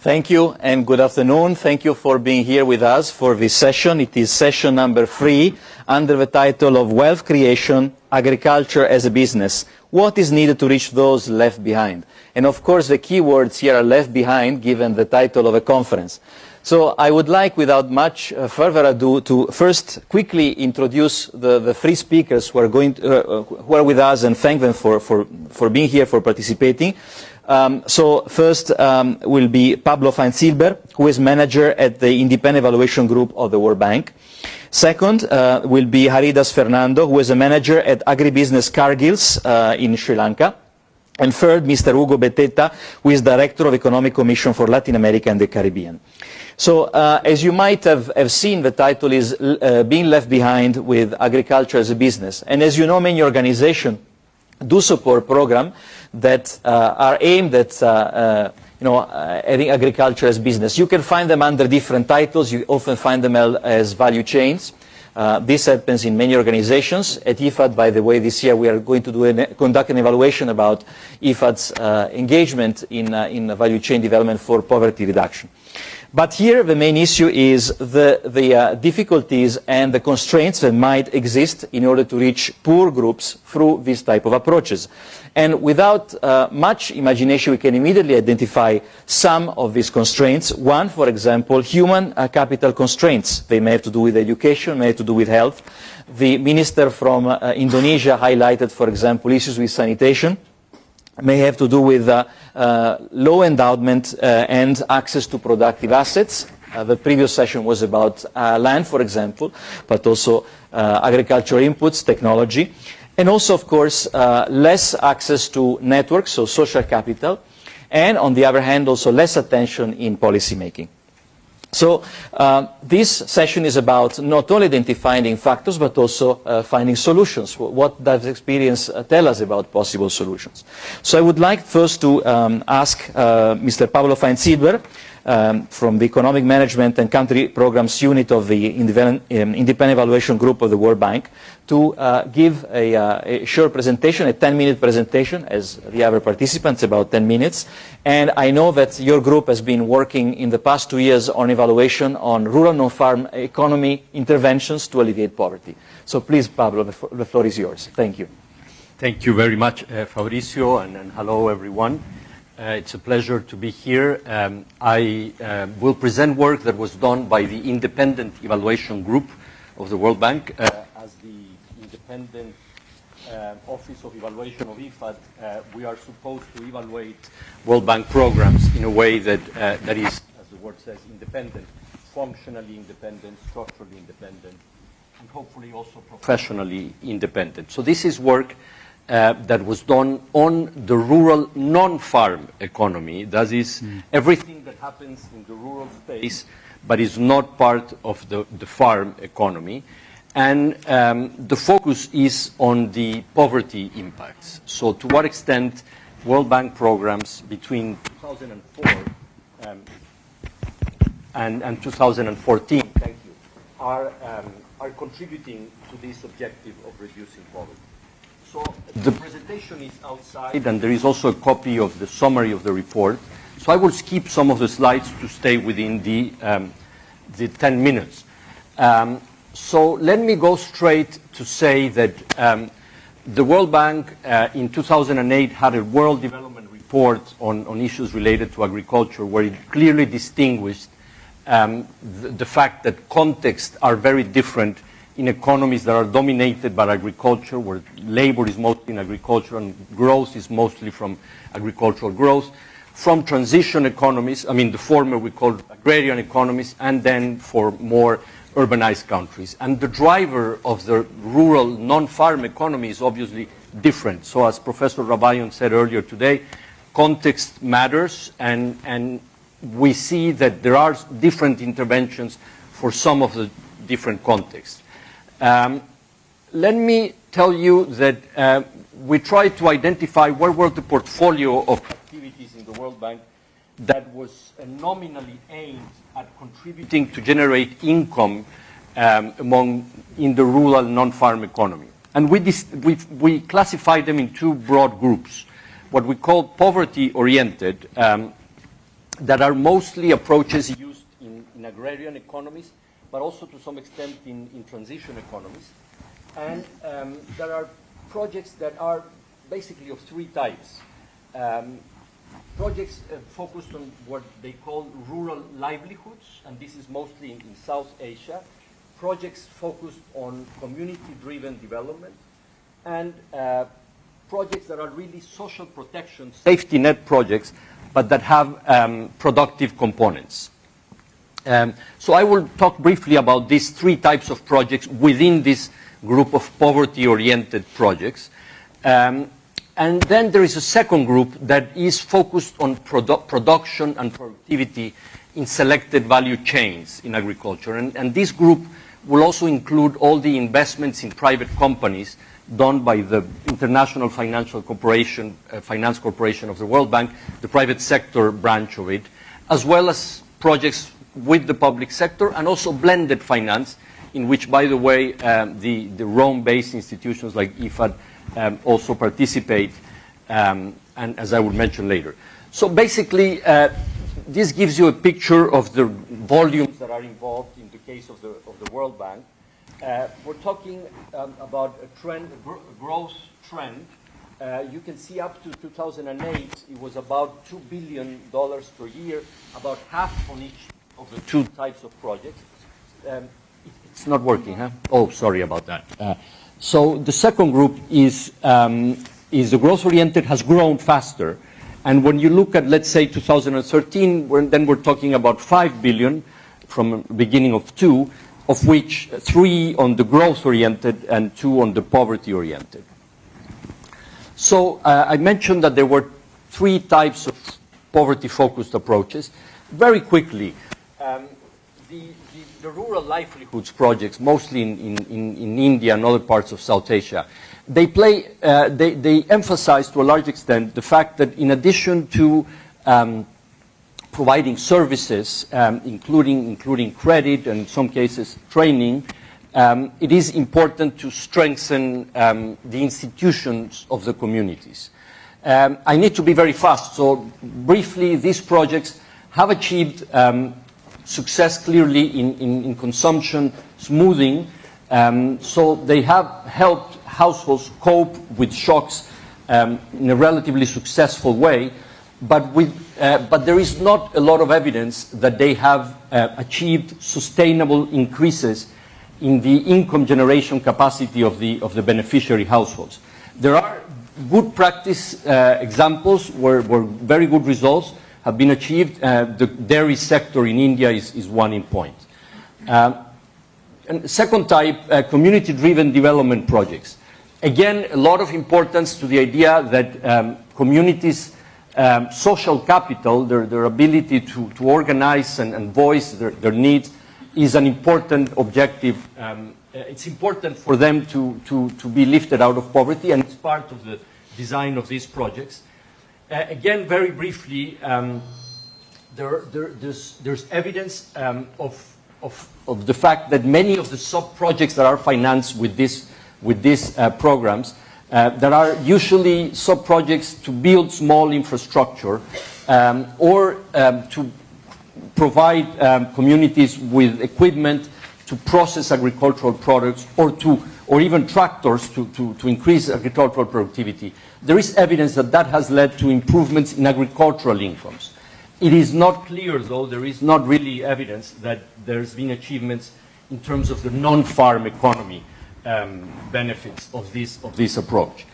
Thank you and good afternoon. Thank you for being here with us for this session. It is session number 3 under the title of Wealth Creation, Agriculture as a Business. What is needed to reach those left behind? And of course the key words here are left behind given the title of a conference. So I would like, without much further ado, to first quickly introduce the 3 speakers who are with us and thank them for being here, for participating. So first will be Pablo Fajnzylber, who is manager at the Independent Evaluation Group of the World Bank. Second will be Haridas Fernando, who is a manager at Agribusiness Cargills in Sri Lanka. And third, Mr. Hugo Beteta, who is Director of Economic Commission for Latin America and the Caribbean. So as you might have seen, the title is Being Left Behind with Agriculture as a Business. And as you know, many organizations do support programs that are aimed at having agriculture as business. You can find them under different titles. You often find them as value chains. This happens in many organizations. At IFAD, by the way, this year we are going to conduct an evaluation about IFAD's engagement in value chain development for poverty reduction. But here the main issue is the difficulties and the constraints that might exist in order to reach poor groups through this type of approaches. And without much imagination, we can immediately identify some of these constraints. One, for example, human capital constraints. They may have to do with education, may have to do with health. The minister from Indonesia highlighted, for example, issues with sanitation. May have to do with low endowment and access to productive assets. The previous session was about land, for example, but also agricultural inputs, technology. And also, of course, less access to networks, so social capital, and on the other hand, also less attention in policy making. So this session is about not only identifying factors, but also finding solutions. What does experience tell us about possible solutions? So I would like first to ask Mr. Pablo Fajnzylber from the Economic Management and Country Programs Unit of the Independent Evaluation Group of the World Bank to give a short presentation, a 10-minute presentation, as the other participants, about 10 minutes. And I know that your group has been working in the past 2 years on evaluation on rural non-farm economy interventions to alleviate poverty. So please, Pablo, the floor is yours. Thank you. Thank you very much, Fabrizio, and hello, everyone. It's a pleasure to be here. I will present work that was done by the Independent Evaluation Group of the World Bank. As the Independent Office of Evaluation of IFAD, we are supposed to evaluate World Bank programs in a way that is, as the word says, independent, functionally independent, structurally independent, and hopefully also professionally independent. So this is work that was done on the rural non-farm economy. That is everything that happens in the rural space, but is not part of the farm economy. And the focus is on the poverty impacts. So to what extent World Bank programs between 2004 and 2014, thank you, are contributing to this objective of reducing poverty. So the presentation is outside, and there is also a copy of the summary of the report. So I will skip some of the slides to stay within the 10 minutes. So let me go straight to say that the World Bank in 2008 had a World Development Report on issues related to agriculture, where it clearly distinguished the fact that contexts are very different in economies that are dominated by agriculture, where labor is mostly in agriculture and growth is mostly from agricultural growth, from transition economies, I mean the former we call agrarian economies, and then for more urbanized countries. And the driver of the rural non-farm economy is obviously different. So as Professor Rabayon said earlier today, context matters, and we see that there are different interventions for some of the different contexts. Let me tell you that we tried to identify where were the portfolio of activities in the World Bank that was nominally aimed at contributing to generate income in the rural non-farm economy. And we classified them in 2 broad groups. What we call poverty-oriented that are mostly approaches used in agrarian economies, but also to some extent in transition economies. And there are projects that are basically of three types. Projects focused on what they call rural livelihoods, and this is mostly in South Asia. Projects focused on community-driven development, and projects that are really social protection, safety net projects, but that have productive components. So I will talk briefly about these three types of projects within this group of poverty-oriented projects. And then there is a second group that is focused on production and productivity in selected value chains in agriculture. And this group will also include all the investments in private companies done by the International Finance Corporation of the World Bank, the private sector branch of it, as well as projects with the public sector, and also blended finance, in which, by the way, the Rome-based institutions like IFAD also participate, and as I will mention later. So basically, this gives you a picture of the volumes that are involved in the case of the World Bank. We're talking about a trend, a growth trend. You can see up to 2008, it was about $2 billion per year, about half on each of the two types of projects. It's not working, huh? Oh, sorry about that. So the second group is the growth-oriented, has grown faster. And when you look at, let's say, 2013, then we're talking about 5 billion from a beginning of 2, of which 3 on the growth-oriented and 2 on the poverty-oriented. So I mentioned that there were 3 types of poverty-focused approaches. Very quickly, the rural livelihoods projects, mostly in India and other parts of South Asia, they emphasize to a large extent the fact that in addition to providing services, including credit and in some cases training, it is important to strengthen the institutions of the communities. I need to be very fast, so briefly, these projects have achieved success clearly in consumption smoothing, so they have helped households cope with shocks in a relatively successful way, but there is not a lot of evidence that they have achieved sustainable increases in the income generation capacity of the beneficiary households. There are good practice examples where very good results have been achieved. The dairy sector in India is one in point. And second type, community-driven development projects. Again, a lot of importance to the idea that communities' social capital, their ability to organize and voice their needs, is an important objective. It's important for them to be lifted out of poverty, and it's part of the design of these projects. Again, very briefly, there's evidence of the fact that many of the sub-projects that are financed with these programs, there are usually sub-projects to build small infrastructure or to provide communities with equipment to process agricultural products, or even tractors to increase agricultural productivity. There is evidence that has led to improvements in agricultural incomes. It is not clear, though, there is not really evidence that there's been achievements in terms of the non-farm economy benefits of this approach.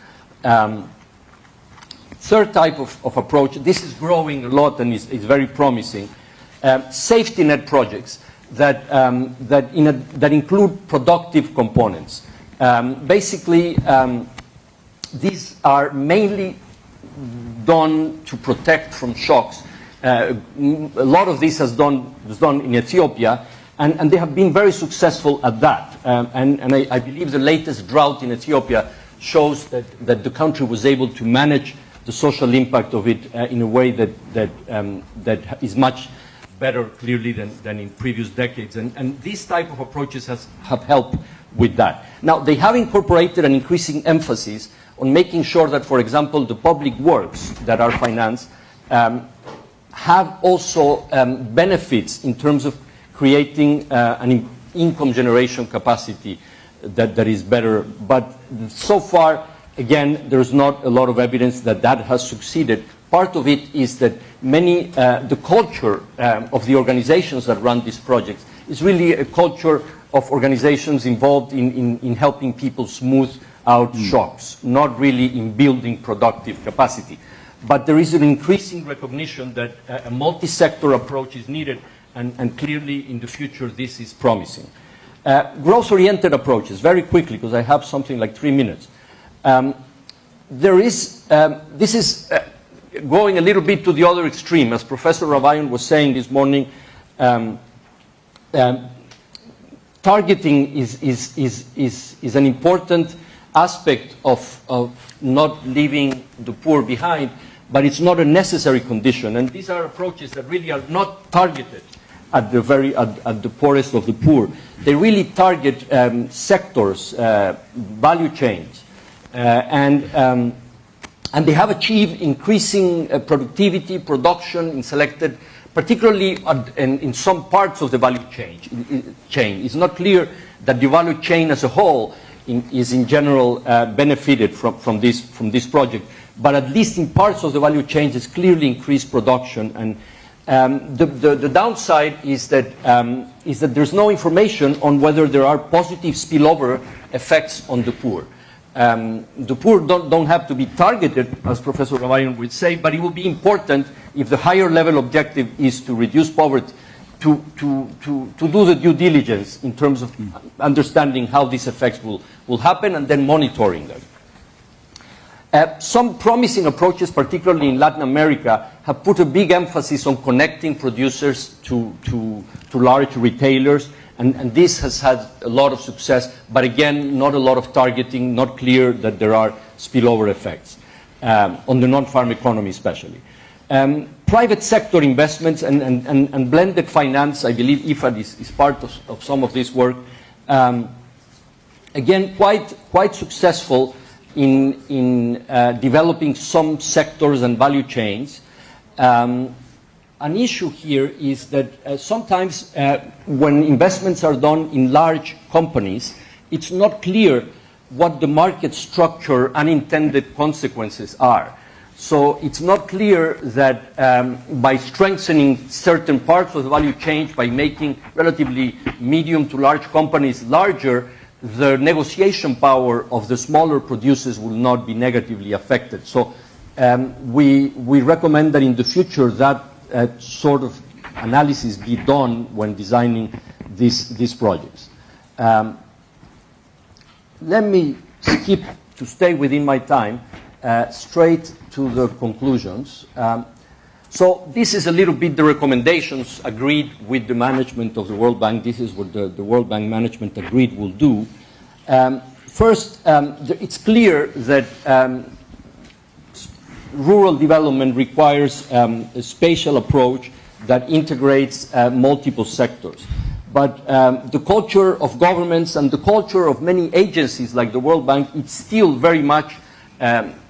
Third type of approach, this is growing a lot and is very promising. Safety net projects that include productive components. Basically, these are mainly done to protect from shocks. A lot of this is done in Ethiopia, and they have been very successful at that. And I believe the latest drought in Ethiopia shows that the country was able to manage the social impact of it in a way that is much better, clearly, than in previous decades. And these type of approaches have helped with that. Now, they have incorporated an increasing emphasis on making sure that, for example, the public works that are financed have also benefits in terms of creating an income generation capacity that is better. But so far, again, there's not a lot of evidence that that has succeeded. Part of it is that the culture of the organizations that run these projects is really a culture of organizations involved in helping people smooth out shocks, not really in building productive capacity. But there is an increasing recognition that a multi-sector approach is needed, and clearly in the future this is promising. Growth-oriented approaches, very quickly, because I have something like 3 minutes. This is going a little bit to the other extreme. As Professor Ravayan was saying this morning, targeting is an important aspect of not leaving the poor behind, but it's not a necessary condition. And these are approaches that really are not targeted at the poorest of the poor. They really target sectors, value chains, and they have achieved increasing productivity, production in selected, particularly in some parts of the value chain. It's not clear that the value chain as a whole is in general benefited from this project, but at least in parts of the value chain it's clearly increased production. And the downside is that there's no information on whether there are positive spillover effects on the poor. The poor don't have to be targeted, as Professor Ravayan would say, but it will be important if the higher level objective is to reduce poverty, to do the due diligence in terms of understanding how these effects will happen and then monitoring them. Some promising approaches, particularly in Latin America, have put a big emphasis on connecting producers to large retailers, and this has had a lot of success, but again, not a lot of targeting, not clear that there are spillover effects on the non-farm economy especially. Private sector investments and blended finance, I believe IFAD is part of some of this work. Again, quite successful in developing some sectors and value chains. An issue here is that sometimes when investments are done in large companies, it's not clear what the market structure unintended consequences are. So it's not clear that by strengthening certain parts of the value chain, by making relatively medium to large companies larger, the negotiation power of the smaller producers will not be negatively affected. So we recommend that in the future that sort of analysis be done when designing these projects. Let me skip, to stay within my time, straight to the conclusions. So this is a little bit the recommendations agreed with the management of the World Bank. This is what the World Bank management agreed will do. First, it's clear that rural development requires a spatial approach that integrates multiple sectors. But the culture of governments and the culture of many agencies like the World Bank, it's still very much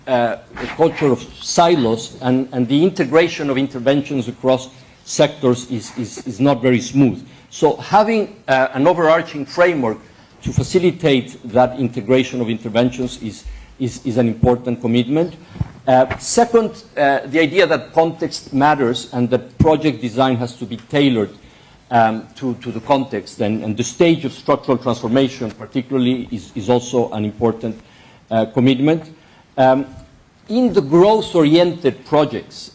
a culture of silos, and the integration of interventions across sectors is not very smooth. So having an overarching framework to facilitate that integration of interventions is an important commitment. Second, the idea that context matters and that project design has to be tailored to the context, and the stage of structural transformation particularly is also an important commitment. In the growth-oriented projects,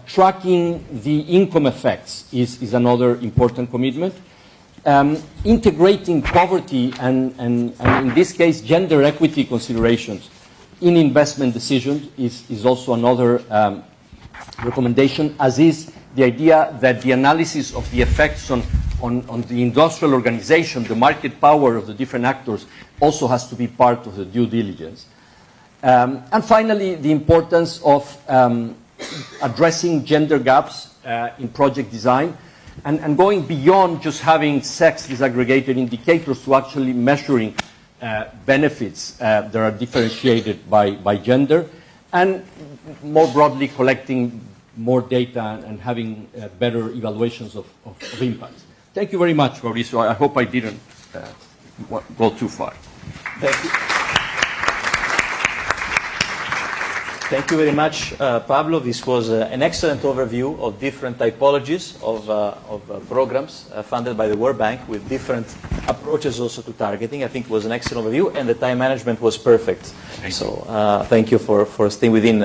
tracking the income effects is another important commitment. Integrating poverty and in this case gender equity considerations in investment decisions is also another recommendation, as is the idea that the analysis of the effects on the industrial organization, the market power of the different actors, also has to be part of the due diligence. And finally, the importance of addressing gender gaps in project design and going beyond just having sex disaggregated indicators to actually measuring benefits that are differentiated by gender, and more broadly collecting more data and having better evaluations of impacts. Thank you very much, Mauricio. I hope I didn't go too far. Thank you. Thank you very much, Pablo. This was an excellent overview of different typologies of programs funded by the World Bank with different approaches also to targeting. I think it was an excellent overview, and the time management was perfect. Thank you for staying within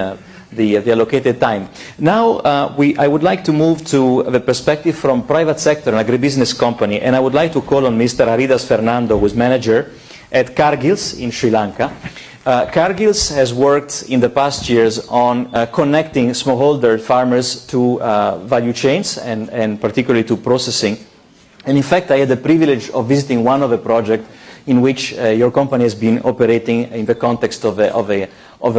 the allocated time. Now, I would like to move to the perspective from private sector, an agribusiness company, and I would like to call on Mr. Haridas Fernando, who is manager at Cargills in Sri Lanka. Cargills has worked in the past years on connecting smallholder farmers to value chains and particularly to processing. And in fact, I had the privilege of visiting one of the projects in which your company has been operating in the context of a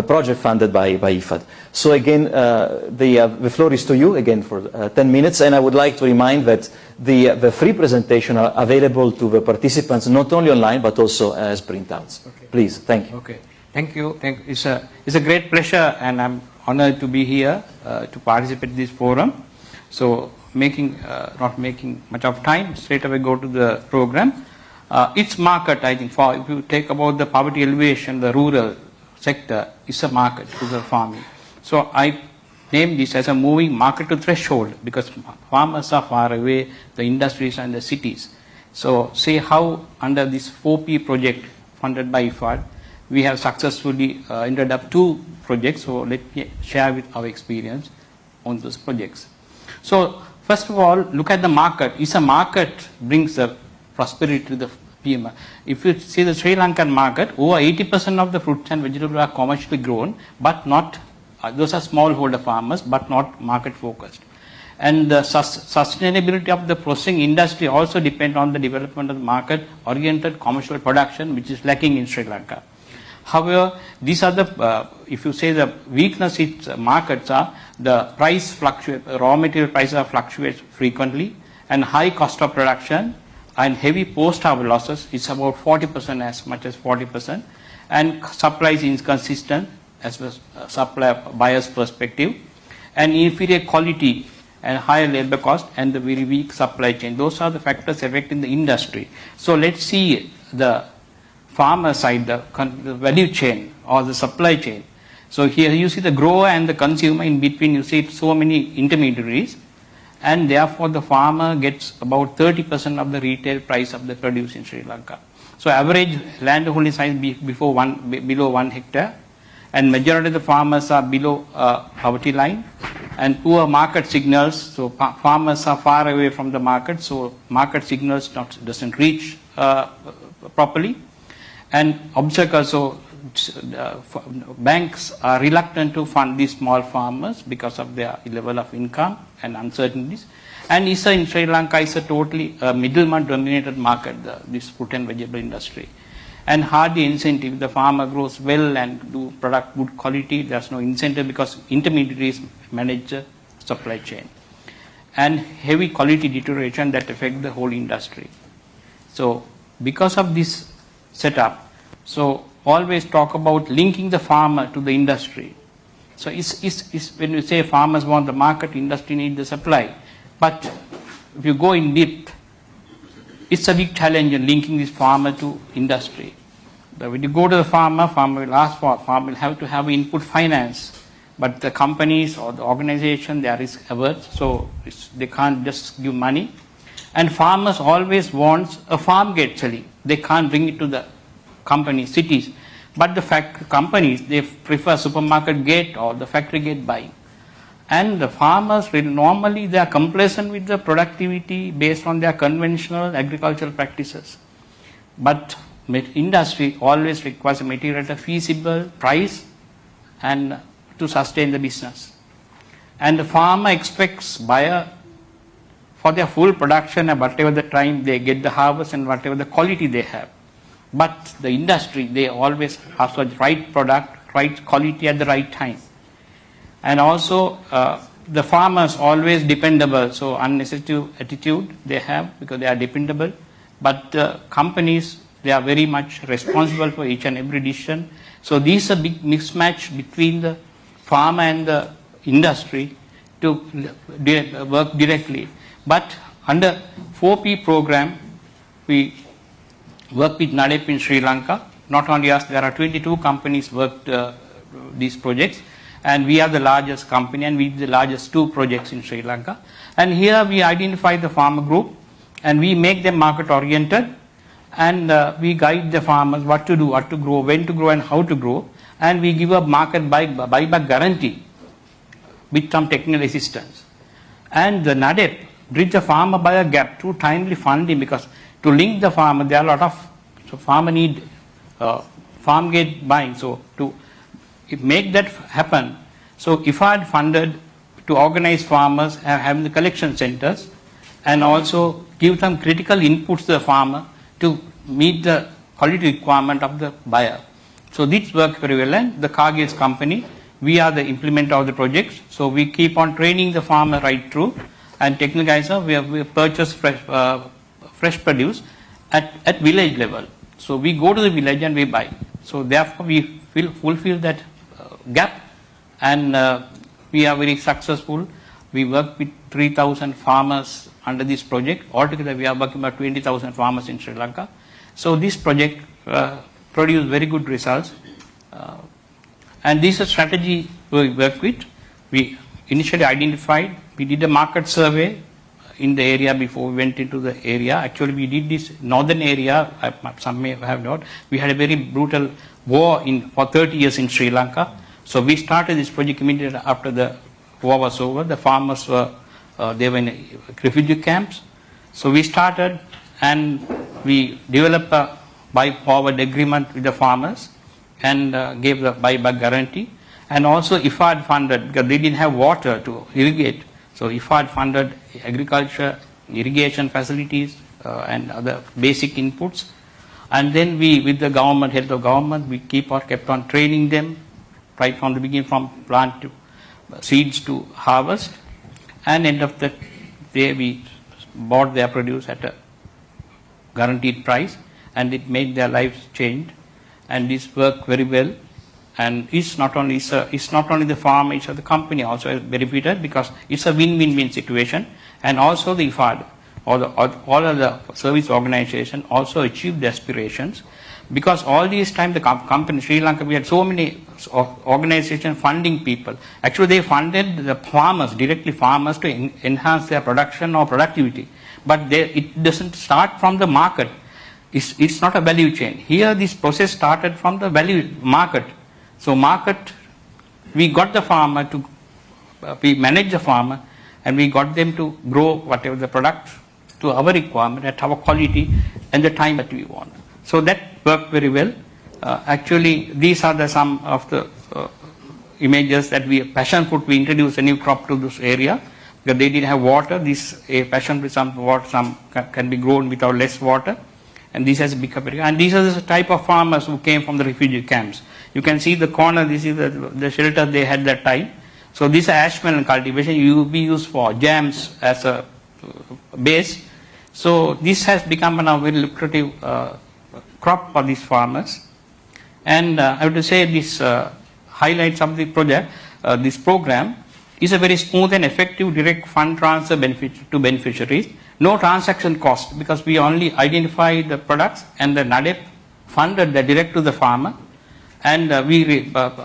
project funded by IFAD. So again, the floor is to you again for 10 minutes, and I would like to remind that the free presentation are available to the participants not only online but also as printouts. Okay. Please, thank you. Okay. Thank you. It's a great pleasure, and I'm honored to be here to participate in this forum. So, not making much of time, straight away go to the program. Its market, I think, if you take about the poverty elevation, the rural sector is a market, rural farming. So, I name this as a moving market to threshold because farmers are far away, the industries and the cities. So, say how under this 4P project funded by IFAD, we have successfully ended up 2 projects. So let me share with our experience on those projects. So first of all, look at the market. Is a market brings the prosperity to the PM. If you see the Sri Lankan market, over 80% of the fruits and vegetables are commercially grown, but not, those are smallholder farmers, but not market focused. And the sustainability of the processing industry also depends on the development of the market-oriented commercial production, which is lacking in Sri Lanka. However, these are the, if you say the weakness its markets are, the price fluctuates, raw material prices are fluctuate frequently, and high cost of production and heavy post-harvest losses is about 40%, as much as 40%, and supply is inconsistent as well as supply buyer's perspective, and inferior quality and higher labor cost and the very weak supply chain. Those are the factors affecting the industry. So let's see the farmer side, the value chain or the supply chain. So here you see the grower and the consumer, in between you see so many intermediaries, and therefore the farmer gets about 30% of the retail price of the produce in Sri Lanka. So average landholding size below 1 hectare, and majority of the farmers are below poverty line, and poor market signals. So farmers are far away from the market, so market signals doesn't reach properly. And obstacles, so banks are reluctant to fund these small farmers because of their level of income and uncertainties. And ISA in Sri Lanka is a totally middleman dominated market, this fruit and vegetable industry. And hardly incentive. The farmer grows well and do product good quality, there's no incentive because intermediaries manage the supply chain. And heavy quality deterioration that affect the whole industry. So because of this setup, so always talk about linking the farmer to the industry. So it's when you say farmers want the market, industry need the supply. But if you go in depth, it's a big challenge in linking this farmer to industry. But when you go to the farmer will ask for, farmer will have to have input finance. But the companies or the organization, they are risk averse, so they can't just give money. And farmers always want a farm gate selling. They can't bring it to the company, cities. But the companies, they prefer supermarket gate or the factory gate buying. And the farmers, normally they are complacent with the productivity based on their conventional agricultural practices. But industry always requires a material at a feasible price and to sustain the business. And the farmer expects buyer for their full production and whatever the time they get the harvest and whatever the quality they have. But the industry, they always ask for the right product, right quality at the right time. And also the farmers always dependable, so unnecessary attitude they have because they are dependable. But the companies, they are very much responsible for each and every decision. So this is a big mismatch between the farmer and the industry to work directly. But under 4P program, we work with NADEP in Sri Lanka. Not only us, there are 22 companies worked these projects, and we are the largest company, and we did the largest 2 projects in Sri Lanka. And here we identify the farmer group, and we make them market oriented, and we guide the farmers what to do, what to grow, when to grow, and how to grow, and we give a market buyback guarantee with some technical assistance. And the NADEP bridge the farmer buyer gap through timely funding, because to link the farmer, there are a lot of farmer need farm gate buying. So to make that happen, so IFAD funded to organize farmers, having the collection centers, and also give them critical inputs to the farmer to meet the quality requirement of the buyer. So this worked very well, and the Cargills company, we are the implementer of the projects. So we keep on training the farmer right through, and technical guys, we purchase fresh produce at village level. So we go to the village and we buy. So therefore we fulfill that gap, and we are very successful. We work with 3,000 farmers under this project. Altogether we are working about 20,000 farmers in Sri Lanka. So this project produced very good results. And this is a strategy we work with. We initially identified, we did a market survey in the area before we went into the area. Actually, we did this northern area, some may have not. We had a very brutal war for 30 years in Sri Lanka. So we started this project immediately after the war was over. The farmers they were in refugee camps. So we started, and we developed a buy-forward agreement with the farmers, and gave the buyback guarantee. And also IFAD funded, because they didn't have water to irrigate. So IFAD funded agriculture, irrigation facilities, and other basic inputs. And then we, with the government, help of government, we kept on training them right from the beginning, from plant to seeds to harvest. And end of the day, we bought their produce at a guaranteed price, and it made their lives change. And this worked very well. And it's not only the farmer, it's the company also benefited, because it's a win-win-win situation. And also the IFAD, all of the service organization also achieved the aspirations, because all these time the company Sri Lanka, we had so many organizations funding people. Actually, they funded the farmers, directly farmers, to enhance their production or productivity. But it doesn't start from the market. It's not a value chain. Here, this process started from the value market. So market, we got the farmer to, we manage the farmer, and we got them to grow whatever the product to our requirement at our quality and the time that we want. So that worked very well. Actually, these are some of the images that passion fruit, we introduced a new crop to this area, because they didn't have water. This passion fruit, some can be grown without less water. And this has become very, and these are the type of farmers who came from the refugee camps. You can see the corner, this is the shelter they had that time. So this ashmelon cultivation will be used for jams as a base. So this has become a very lucrative crop for these farmers. And I have to say this highlights of the project, this program is a very smooth and effective direct fund transfer to beneficiaries. No transaction cost, because we only identify the products, and the NADEP funded the direct to the farmer. And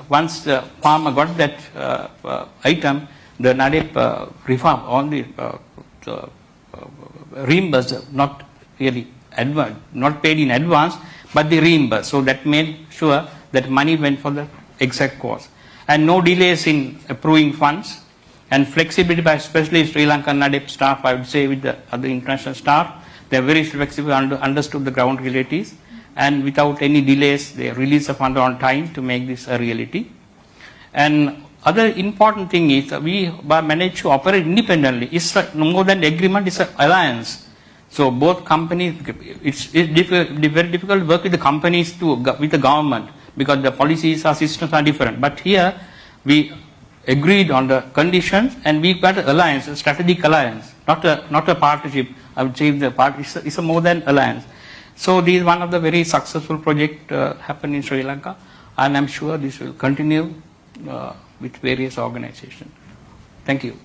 once the farmer got that item, the NADEP refund only reimbursed, not really not paid in advance, but they reimbursed. So that made sure that money went for the exact cost. And no delays in approving funds, and flexibility by especially Sri Lankan NADEP staff, I would say, with the other international staff. They are very flexible, understood the ground realities, and without any delays, they release the fund on time to make this a reality. And other important thing is we manage to operate independently. It's more than the agreement, it's an alliance. So both companies, it's very difficult to work with the companies with the government, because the policies or systems are different. But here we agreed on the conditions, and we got an alliance, a strategic alliance, not a partnership. I would say it's a more than alliance. So this is one of the very successful project happened in Sri Lanka, and I'm sure this will continue with various organizations. Thank you.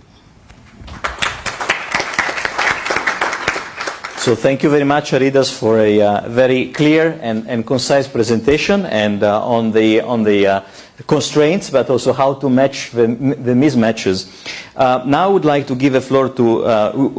So thank you very much, Haridas, for a very clear and concise presentation and on the constraints, but also how to match the mismatches. Now I would like to give the floor to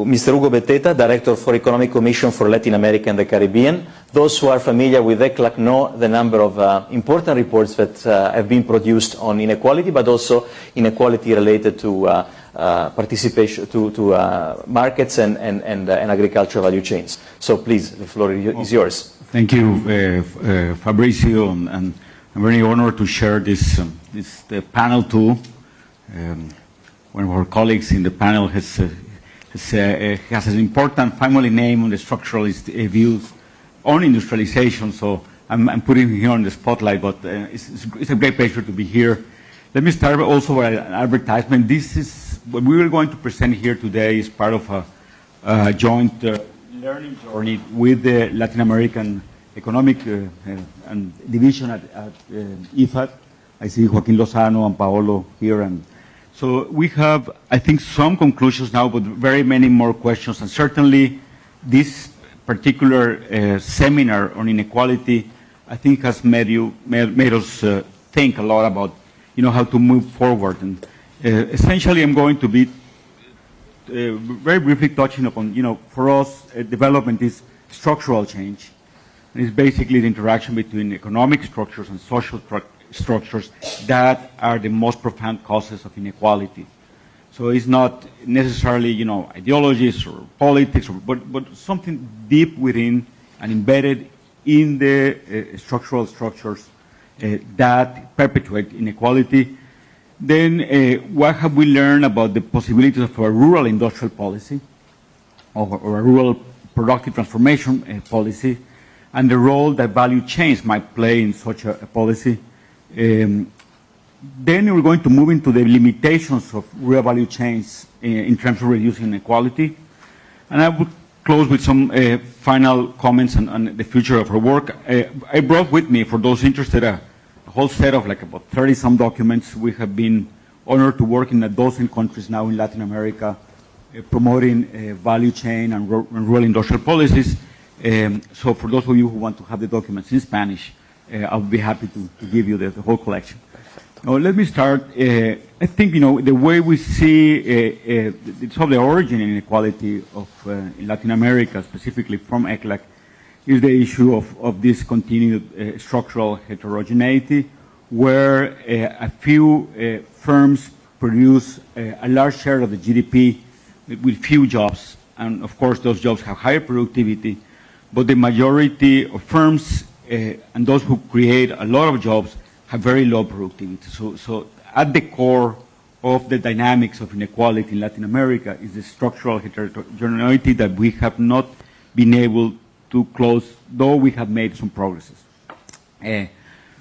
Mr. Hugo Beteta, Director for Economic Commission for Latin America and the Caribbean. Those who are familiar with ECLAC know the number of important reports that have been produced on inequality, but also inequality related to participation to markets and agricultural value chains. So please, the floor is yours. Thank you, Fabricio, and I'm very honored to share this panel too. One of our colleagues in the panel has an important family name on the structuralist views on industrialization, so I'm putting him here on the spotlight, but it's a great pleasure to be here. Let me start also with an advertisement. This is what we are going to present here today is part of a joint learning journey with the Latin American Economic and Division at IFAD. I see Joaquin Lozano and Pablo here. And so we have, I think, some conclusions now, but very many more questions. And certainly this particular seminar on inequality, I think, has made us think a lot about how to move forward. And essentially, I'm going to be very briefly touching upon, for us, development is structural change. And it's basically the interaction between economic structures and social structures that are the most profound causes of inequality. So it's not necessarily, ideologies or politics, but something deep within and embedded in the structural structures that perpetuate inequality. Then what have we learned about the possibilities of a rural industrial policy or a rural productive transformation policy and the role that value chains might play in such a policy. Then we're going to move into the limitations of rural value chains in terms of reducing inequality. And I will close with some final comments on the future of our work. I brought with me, for those interested, a whole set of about 30-some documents. We have been honored to work in a dozen countries now in Latin America, promoting value chain and rural industrial policies. So for those of you who want to have the documents in Spanish, I'll be happy to give you the whole collection. Now, let me start. I think, the way we see the origin in inequality in Latin America, specifically from ECLAC, is the issue of this continued structural heterogeneity, where a few firms produce a large share of the GDP with few jobs. And of course, those jobs have higher productivity, but the majority of firms and those who create a lot of jobs have very low productivity. So at the core of the dynamics of inequality in Latin America is the structural heterogeneity that we have not been able to close, though we have made some progresses.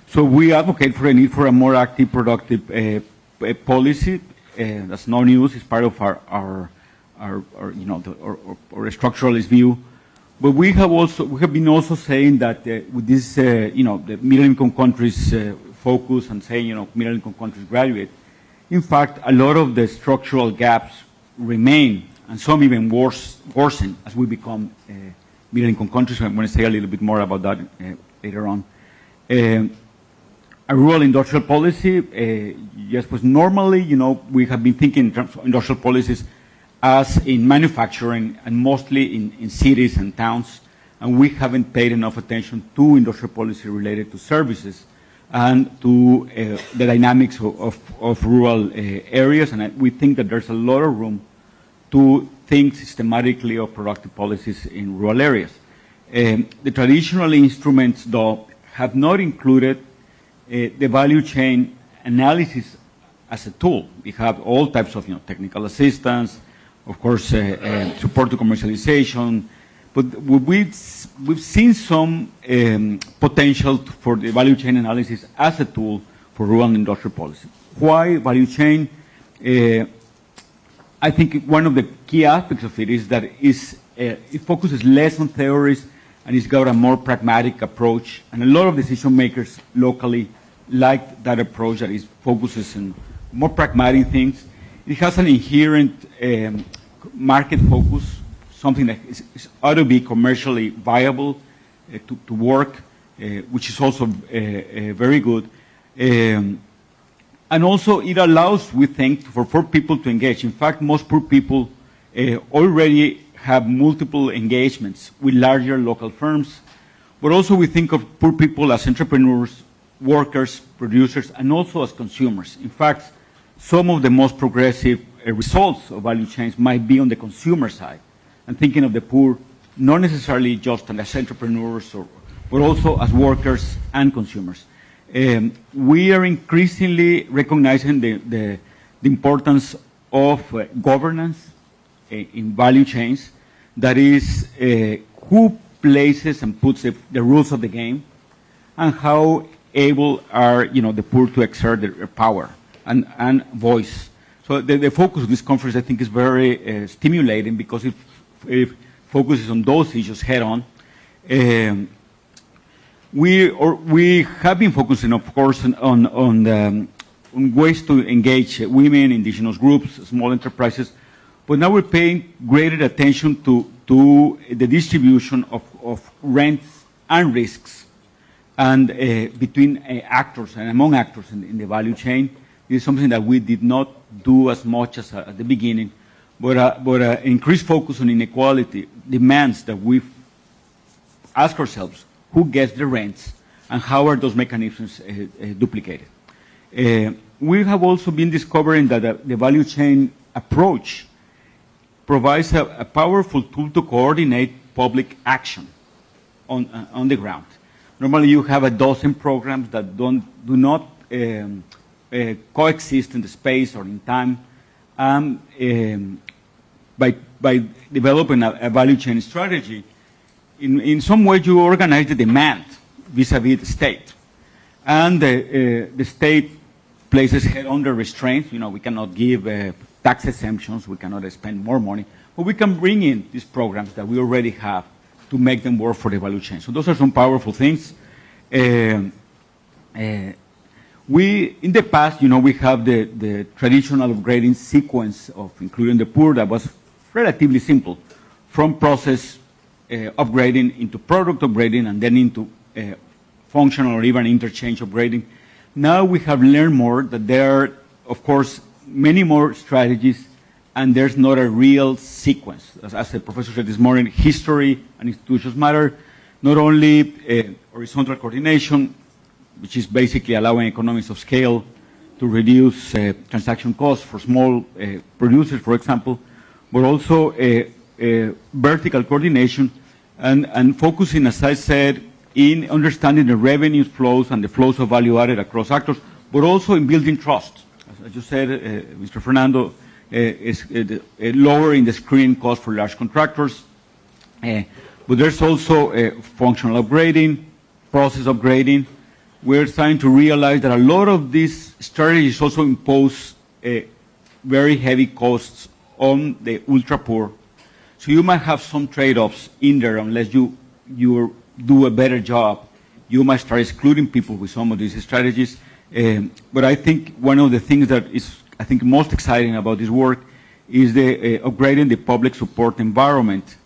So we advocate for a need for a more active, productive policy. That's no news. It's part of our structuralist view. But we have been also saying that with this, the middle-income countries focus and saying, middle-income countries graduate. In fact, a lot of the structural gaps remain, and some even worsen as we become middle-income countries. I'm going to say a little bit more about that later on. A rural industrial policy, yes, was normally, we have been thinking in terms of industrial policies as in manufacturing and mostly in cities and towns, and we haven't paid enough attention to industrial policy related to services and to the dynamics of rural areas, and we think that there's a lot of room to think systematically of productive policies in rural areas. The traditional instruments, though, have not included the value chain analysis as a tool. We have all types of technical assistance, of course, support to commercialization, but we've seen some potential for the value chain analysis as a tool for rural and industrial policy. Why value chain? I think one of the key aspects of it is that it focuses less on theories and it's got a more pragmatic approach, and a lot of decision makers locally like that approach that focuses on more pragmatic things. It has an inherent market focus, something that ought to be commercially viable to work, which is also very good. And also it allows, we think, for poor people to engage. In fact, most poor people already have multiple engagements with larger local firms, but also we think of poor people as entrepreneurs, workers, producers, and also as consumers. In fact, some of the most progressive results of value chains might be on the consumer side, and thinking of the poor not necessarily just as entrepreneurs, but also as workers and consumers. We are increasingly recognizing the importance of governance in value chains, that is, who places and puts the rules of the game, and how able are the poor to exert their power and voice. So the focus of this conference, I think, is very stimulating because it focuses on those issues head on. We have been focusing, of course, on ways to engage women, indigenous groups, small enterprises, but now we're paying greater attention to the distribution of rents and risks, and between actors and among actors in the value chain. This is something that we did not do as much as at the beginning, but increased focus on inequality demands that we ask ourselves who gets the rents and how are those mechanisms duplicated. We have also been discovering that the value chain approach provides a powerful tool to coordinate public action on the ground. Normally you have a dozen programs that do not coexist in the space or in time. By developing a value chain strategy, in some way you organize the demand vis-a-vis the state. And the state places head under restraints. We cannot give tax exemptions, we cannot spend more money, but we can bring in these programs that we already have to make them work for the value chain. So those are some powerful things. We, in the past, we have the traditional upgrading sequence of including the poor that was relatively simple, from process upgrading into product upgrading and then into functional or even interchange upgrading. Now we have learned more that there are, of course, many more strategies, and there's not a real sequence. As the professor said this morning, history and institutions matter. Not only horizontal coordination, which is basically allowing economies of scale to reduce transaction costs for small producers, for example, but also vertical coordination and focusing, as I said, in understanding the revenue flows and the flows of value added across actors, but also in building trust. As you said, Mr. Fernando, is lowering the screening cost for large contractors. But there's also functional upgrading, process upgrading. We're starting to realize that a lot of these strategies also impose very heavy costs on the ultra poor. So you might have some trade-offs in there unless you do a better job. You might start excluding people with some of these strategies. But I think one of the things that is, I think, most exciting about this work is the upgrading the public support environment.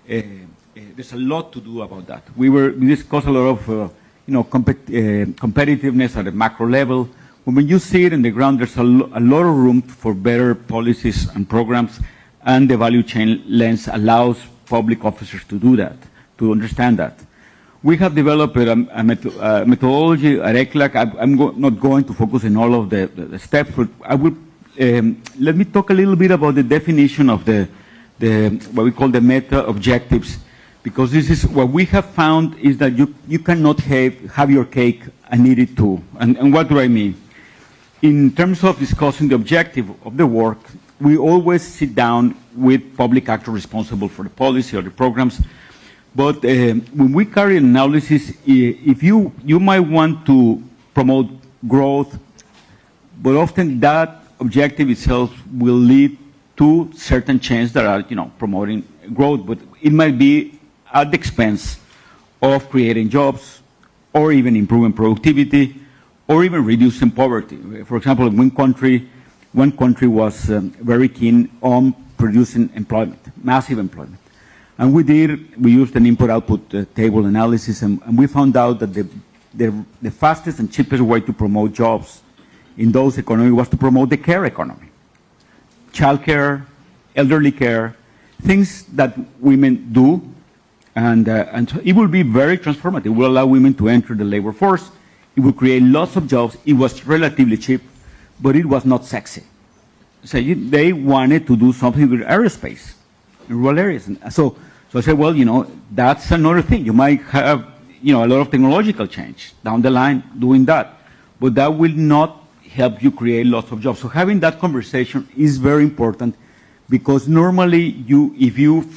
There's a lot to do about that. We discussed a lot of competitiveness at a macro level. When you see it in the ground, there's a lot of room for better policies and programs, and the value chain lens allows public officers to do that, to understand that. We have developed a methodology at ECLAC. I'm not going to focus on all of the steps, but I will let me talk a little bit about the definition of the what we call the meta objectives, because this is what we have found is that you cannot have your cake and eat it too. And what do I mean? In terms of discussing the objective of the work, we always sit down with public actors responsible for the policy or the programs. But when we carry an analysis, if you might want to promote growth, but often that objective itself will lead to certain changes that are, promoting growth, but it might be at the expense of creating jobs, or even improving productivity, or even reducing poverty. For example, in one country, one country was very keen on producing employment, massive employment. And we used an input-output table analysis, and we found out that the fastest and cheapest way to promote jobs in those economies was to promote the care economy. Childcare, elderly care, things that women do, and so it will be very transformative. It will allow women to enter the labor force. It will create lots of jobs. It was relatively cheap, but it was not sexy. So they wanted to do something with aerospace in rural areas. And so I said, well, that's another thing. You might have, a lot of technological change down the line doing that, but that will not help you create lots of jobs. So having that conversation is very important, because normally if you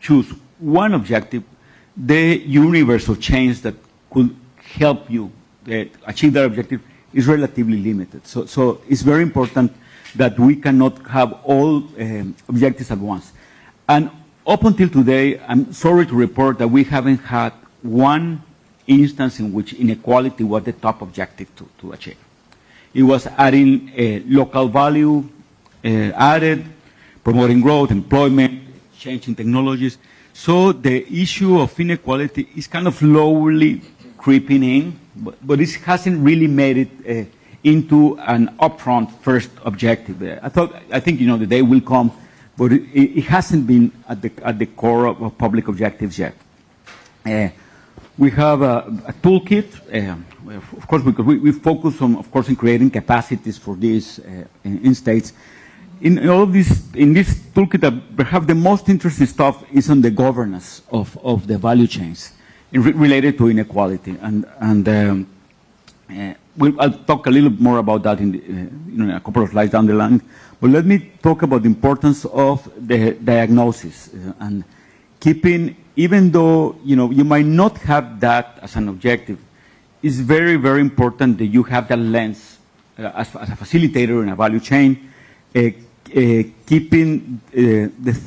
choose one objective, the universe of change that could help you achieve that objective is relatively limited. So it's very important that we cannot have all objectives at once. And up until today, I'm sorry to report that we haven't had one instance in which inequality was the top objective to achieve. It was adding local value added, promoting growth, employment, changing technologies. So the issue of inequality is kind of slowly creeping in, but it hasn't really made it into an upfront first objective. I think the day will come, but it hasn't been at the core of public objectives yet. We have a toolkit, of course, because we focus on, of course, in creating capacities for this in states. In all of this, in this toolkit, perhaps the most interesting stuff is on the governance of the value chains related to inequality, and I'll talk a little more about that in a couple of slides down the line. But let me talk about the importance of the diagnosis and keeping, even though you might not have that as an objective, it's very, very important that you have that lens as a facilitator in a value chain, keeping the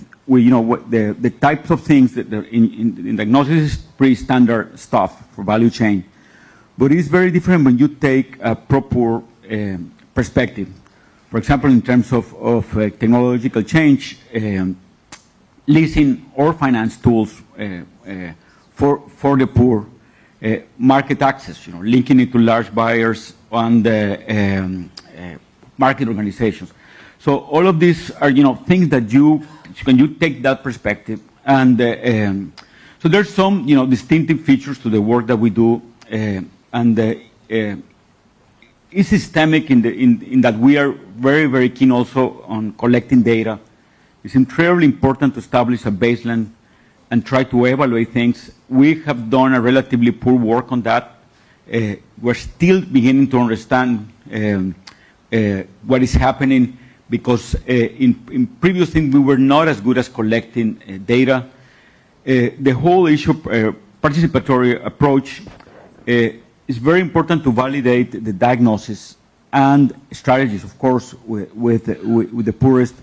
types of things that in diagnosis is pretty standard stuff for value chain. But it's very different when you take a proper perspective. For example, in terms of technological change, leasing or finance tools for the poor, market access, linking it to large buyers and market organizations. So all of these are, things that when you take that perspective, and so there's some, distinctive features to the work that we do, and it's systemic in that we are very, very keen also on collecting data. It's incredibly important to establish a baseline and try to evaluate things. We have done a relatively poor work on that. We're still beginning to understand what is happening, because in previous things we were not as good as collecting data. The whole issue participatory approach is very important to validate the diagnosis and strategies, of course, with the poorest,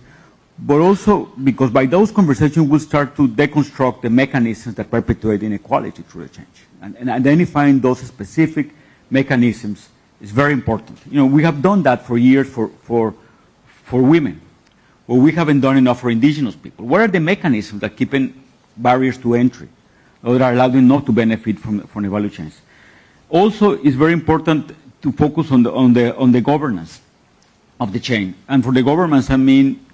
but also because by those conversations we'll start to deconstruct the mechanisms that perpetuate inequality through the change. And identifying those specific mechanisms is very important. We have done that for years for women, but we haven't done enough for indigenous people. What are the mechanisms that keep barriers to entry, or that are allowing not to benefit from the value chains? Also, it's very important to focus on the governance of the chain. And for the governance, I mean,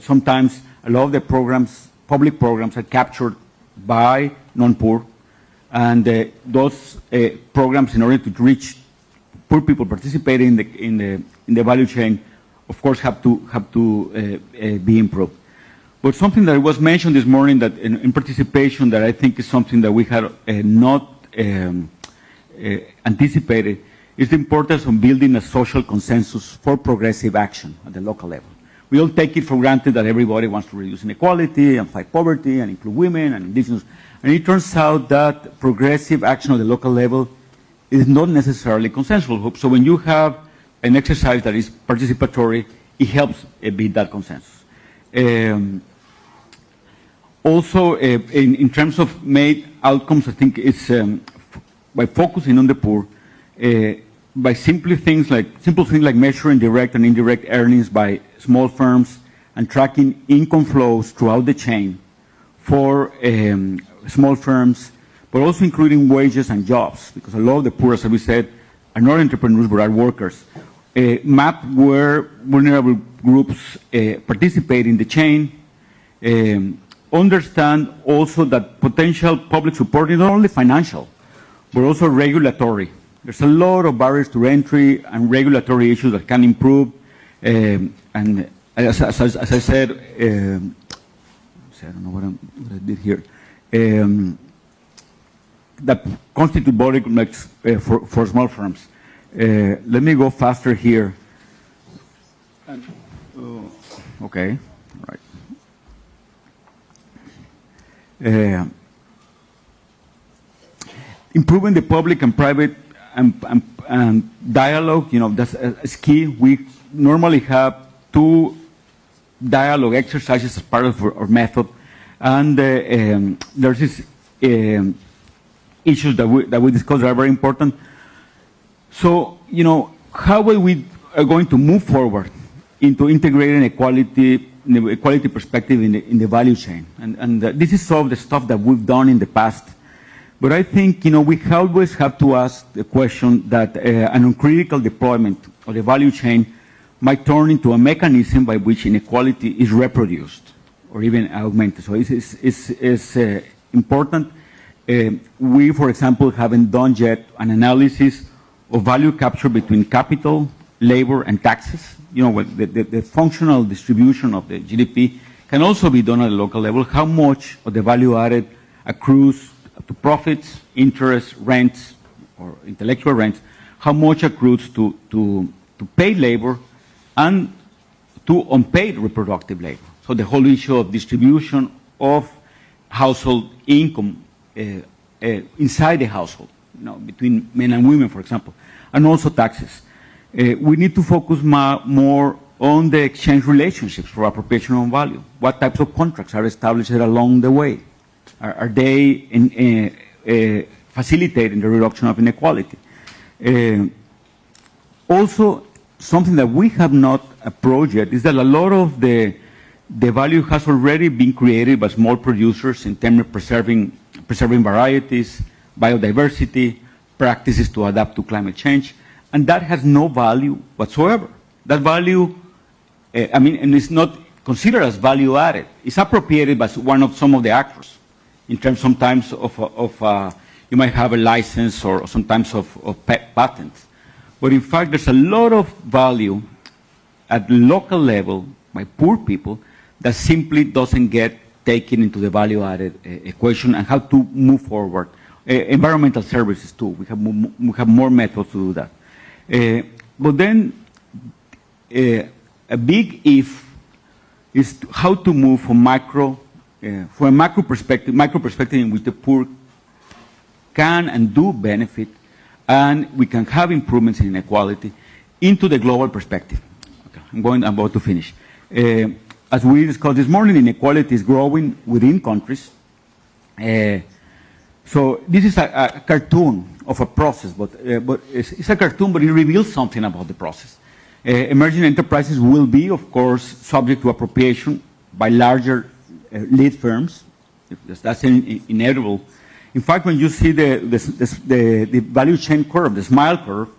sometimes a lot of the programs, public programs, are captured by non-poor, and those programs, in order to reach poor people participating in the value chain, of course, have to be improved. But something that was mentioned this morning, that in participation, that I think is something that we had not anticipated, is the importance of building a social consensus for progressive action at the local level. We all take it for granted that everybody wants to reduce inequality and fight poverty and include women and indigenous. And it turns out that progressive action at the local level is not necessarily consensual. So when you have an exercise that is participatory, it helps build that consensus. Also, in terms of made outcomes, I think it's by focusing on the poor, by simple things like measuring direct and indirect earnings by small firms and tracking income flows throughout the chain for small firms, but also including wages and jobs, because a lot of the poor, as we said, are not entrepreneurs but are workers. Map where vulnerable groups participate in the chain. Understand also that potential public support is not only financial, but also regulatory. There's a lot of barriers to entry and regulatory issues that can improve. And as I said, I don't know what I did here. That constitute bottlenecks for small firms. Let me go faster here. Okay, right. Improving the public and private and dialogue, that's key. We normally have 2 dialogue exercises as part of our method, and there's this issues that we discussed that are very important. So, how are we going to move forward into integrating the equality perspective in the value chain? And this is some of the stuff that we've done in the past. But I think, we always have to ask the question that an uncritical deployment of the value chain might turn into a mechanism by which inequality is reproduced or even augmented. So it's important. We, for example, haven't done yet an analysis of value capture between capital, labor, and taxes. The functional distribution of the GDP can also be done at a local level. How much of the value added accrues to profits, interest, rents, or intellectual rents? How much accrues to paid labor and to unpaid reproductive labor? So the whole issue of distribution of household income inside the household, between men and women, for example, and also taxes. We need to focus more on the exchange relationships for appropriation of value. What types of contracts are established along the way? Are they facilitating the reduction of inequality? Also, something that we have not approached yet is that a lot of the value has already been created by small producers in terms of preserving varieties, biodiversity, practices to adapt to climate change, and that has no value whatsoever. That value, and it's not considered as value added. It's appropriated by some of the actors in terms sometimes of you might have a license or sometimes of patents. But in fact, there's a lot of value at local level by poor people that simply doesn't get taken into the value-added equation, and how to move forward. Environmental services too. We have more methods to do that. But then a big if is how to move from a macro perspective in which the poor can and do benefit, and we can have improvements in inequality, into the global perspective. Okay, I'm about to finish. As we discussed this morning, inequality is growing within countries. So this is a cartoon of a process, but it's a cartoon, but it reveals something about the process. Emerging enterprises will be, of course, subject to appropriation by larger lead firms. That's inevitable. In fact, when you see the value chain curve, the smile curve,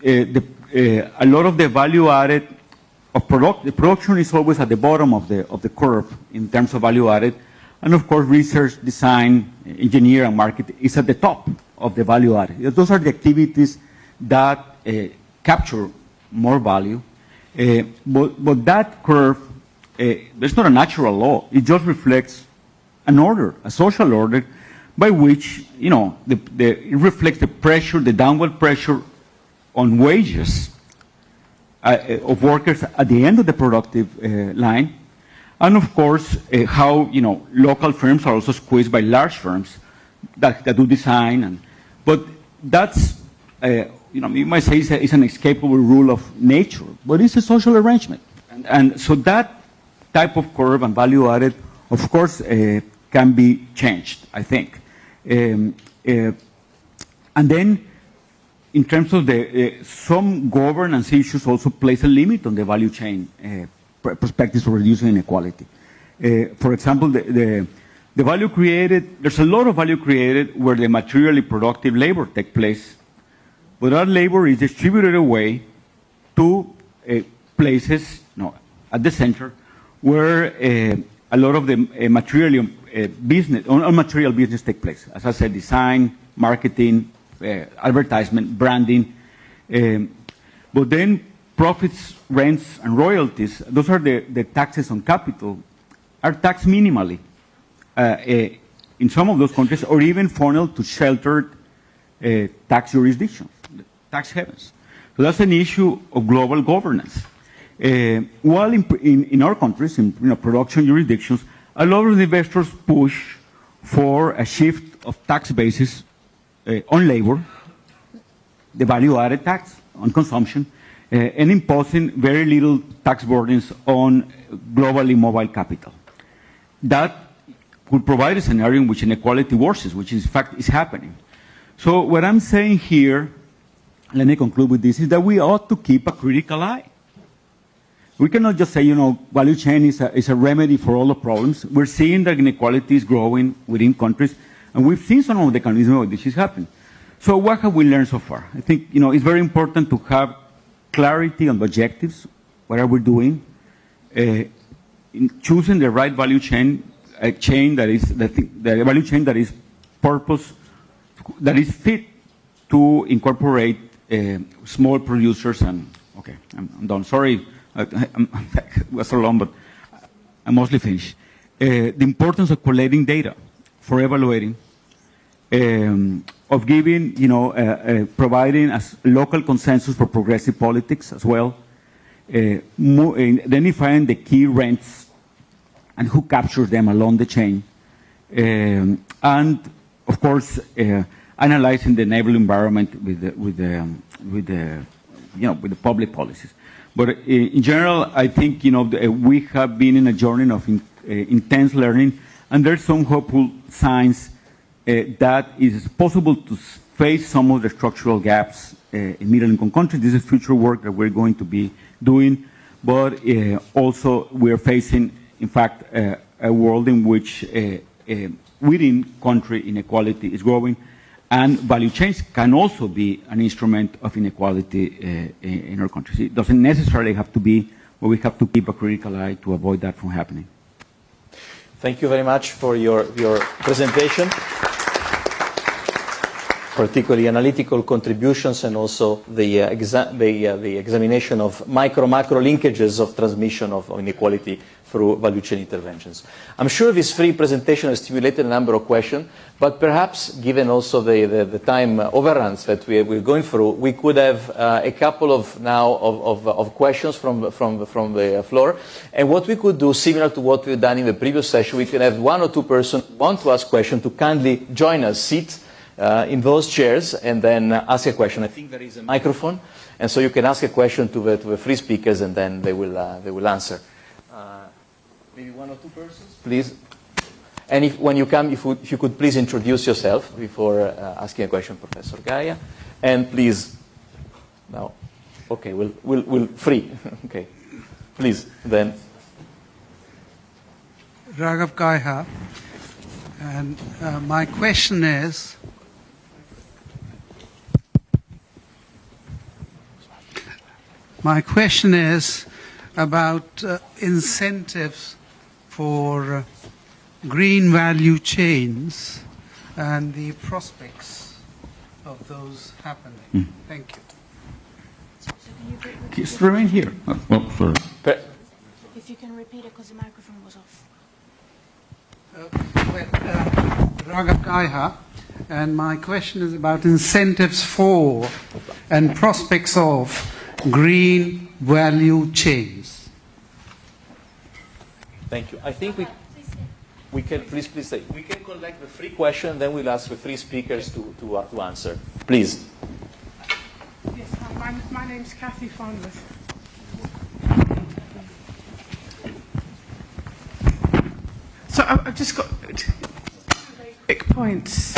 a lot of the value added of the production is always at the bottom of the curve in terms of value added, and of course research, design, engineer, and market is at the top of the value added. Those are the activities that capture more value, but that curve, there's not a natural law. It just reflects an order, a social order, by which it reflects the pressure, the downward pressure on wages of workers at the end of the productive line, and of course how local firms are also squeezed by large firms that do design, but that's you might say it's an escapable rule of nature, but it's a social arrangement, and so that type of curve and value added, of course, can be changed, I think, and then in terms of some governance issues also place a limit on the value chain perspectives of reducing inequality. For example, the value created, there's a lot of value created where the materially productive labor takes place, but that labor is distributed away to places at the center where a lot of the material business take place. As I said, design, marketing, advertisement, branding. But then profits, rents, and royalties, those are the taxes on capital, are taxed minimally in some of those countries, or even funneled to sheltered tax jurisdictions, tax havens. So that's an issue of global governance. While in our countries, in production jurisdictions, a lot of investors push for a shift of tax basis on labor, the value-added tax on consumption, and imposing very little tax burdens on globally mobile capital. That could provide a scenario in which inequality worsens, which in fact is happening. So what I'm saying here, let me conclude with this, is that we ought to keep a critical eye. We cannot just say, value chain is a remedy for all the problems. We're seeing that inequality is growing within countries, and we've seen some of the countries where this is happening. So what have we learned so far? I think, it's very important to have clarity on objectives. What are we doing? In choosing the right value chain, a chain that is the value chain that is fit to incorporate small producers and. Okay, I'm done. Sorry. It was so long, but I'm mostly finished. The importance of collating data for evaluating, of giving, providing a local consensus for progressive politics as well, identifying the key rents and who captures them along the chain, and of course analyzing the enabling environment with the public policies. But in general, I think we have been in a journey of intense learning, and there's some hopeful signs that it is possible to face some of the structural gaps in middle-income countries. This is future work that we're going to be doing, but also we're facing, in fact, a world in which within country inequality is growing, and value chains can also be an instrument of inequality in our countries. It doesn't necessarily have to be, but we have to keep a critical eye to avoid that from happening. Thank you very much for your presentation, particularly analytical contributions, and also the examination of macro linkages of transmission of inequality through value chain interventions. I'm sure this free presentation has stimulated a number of questions, but perhaps, given also the time overruns that we're going through, we could have a couple of questions from the floor. And what we could do, similar to what we've done in the previous session, we can have one or two persons who want to ask questions to kindly join us, sit in those chairs, and then ask a question. I think there is a microphone, and so you can ask a question to the three speakers, and then they will answer. Maybe one or two persons, please. And when you come, if you could please introduce yourself before asking a question, Professor Gaia. And please, now, okay, we'll free. Okay, please, then. Raghav Kaiha, and my question is, about incentives for green value chains and the prospects of those happening. Thank you. So can you Just remain here. Oh, sorry. if you can repeat it because the microphone was off. Raghav Kaiha, and my question is about incentives for and prospects of green value chains. Thank you. I think we can, please say, we can collect the three questions, then we'll ask the three speakers to answer. Please. Yes, my name's Kathy Farnworth. So I've just got two very quick points.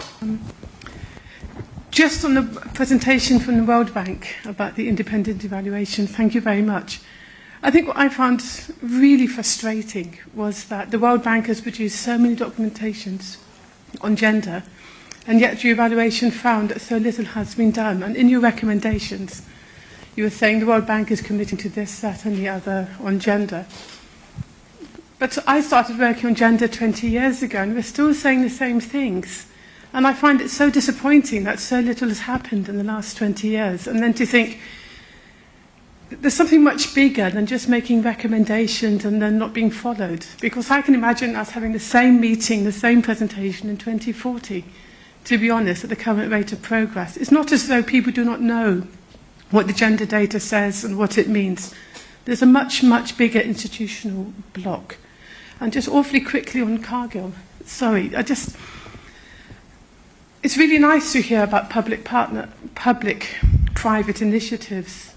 Just on the presentation from the World Bank about the independent evaluation, thank you very much. I think what I found really frustrating was that the World Bank has produced so many documentations on gender, and yet your evaluation found that so little has been done. And in your recommendations, you were saying the World Bank is committing to this, that and the other on gender. But I started working on gender 20 years ago, and we're still saying the same things. And I find it so disappointing that so little has happened in the last 20 years. And then to think there's something much bigger than just making recommendations and then not being followed. Because I can imagine us having the same meeting, the same presentation in 2040, to be honest, at the current rate of progress. It's not as though people do not know what the gender data says and what it means. There's a much, much bigger institutional block. And just awfully quickly on Cargill, sorry, it's really nice to hear about public-private initiatives.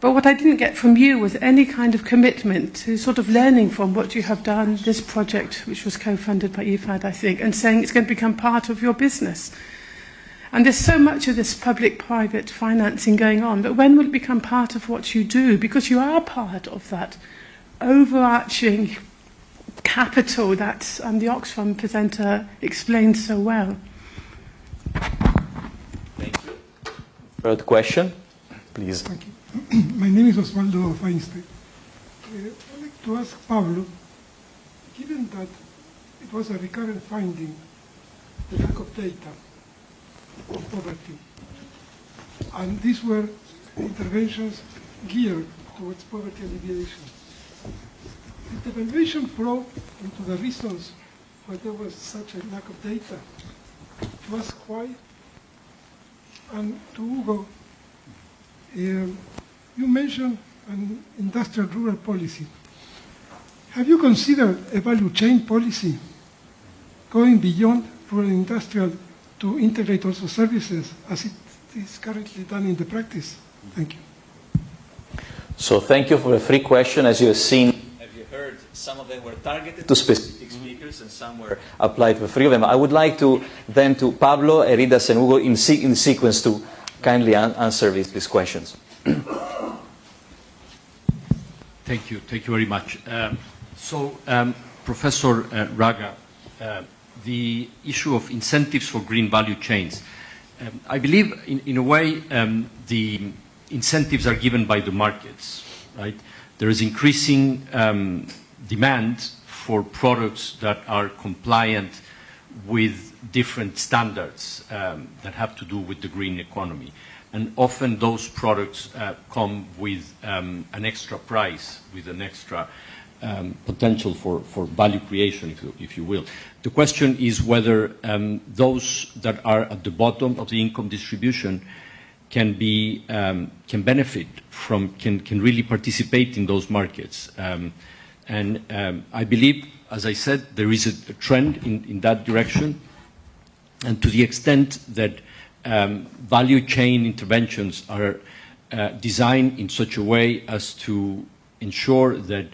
But what I didn't get from you was any kind of commitment to sort of learning from what you have done, this project, which was co-funded by IFAD, I think, and saying it's going to become part of your business. And there's so much of this public-private financing going on, but when will it become part of what you do? Because you are part of that overarching capital that the Oxfam presenter explained so well. Thank you. Third question, please. Thank you. My name is Osvaldo Fajnzylber. I'd like to ask Pablo, given that it was a recurrent finding, the lack of data on poverty, and these were interventions geared towards poverty alleviation, did the evaluation probe into the reasons why there was such a lack of data? To ask why? And to Hugo, you mentioned an industrial rural policy. Have you considered a value chain policy going beyond rural industrial to integrate also services as it is currently done in the practice? Thank you. So thank you for the free question. As you have seen, have you heard, some of them were targeted to specific speakers and some were applied for three of them. I would like to then to Pablo, Haridas and Hugo in sequence to kindly answer these questions. Thank you very much. Professor Raga, the issue of incentives for green value chains. I believe, in a way, the incentives are given by the markets, right? There is increasing demand for products that are compliant with different standards that have to do with the green economy. And often those products come with an extra price, with an extra potential for value creation, if you will. The question is whether those that are at the bottom of the income distribution can benefit from, can really participate in those markets. I believe, as I said, there is a trend in that direction. And to the extent that value chain interventions are designed in such a way as to ensure that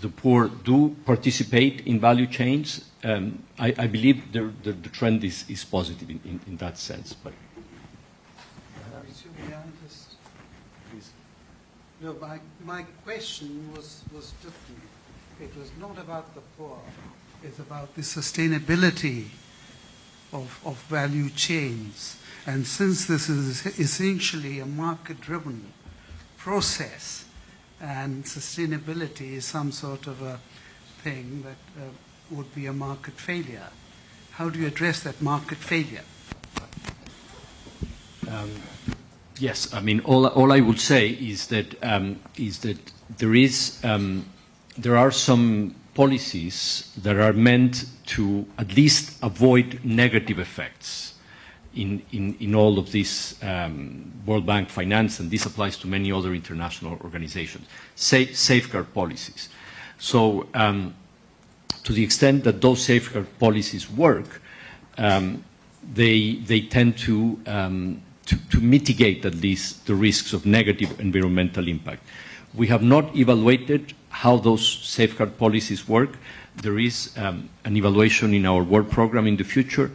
the poor do participate in value chains, I believe the trend is positive in that sense. But no, my question was different. It was not about the poor. It's about the sustainability of value chains. And since this is essentially a market-driven process, and sustainability is some sort of a thing that would be a market failure, how do you address that market failure? Yes, I mean, all I would say is that there are some policies that are meant to at least avoid negative effects in all of this World Bank finance, and this applies to many other international organizations, safeguard policies. So to the extent that those safeguard policies work, they tend to mitigate at least the risks of negative environmental impact. We have not evaluated how those safeguard policies work. There is an evaluation in our work program in the future.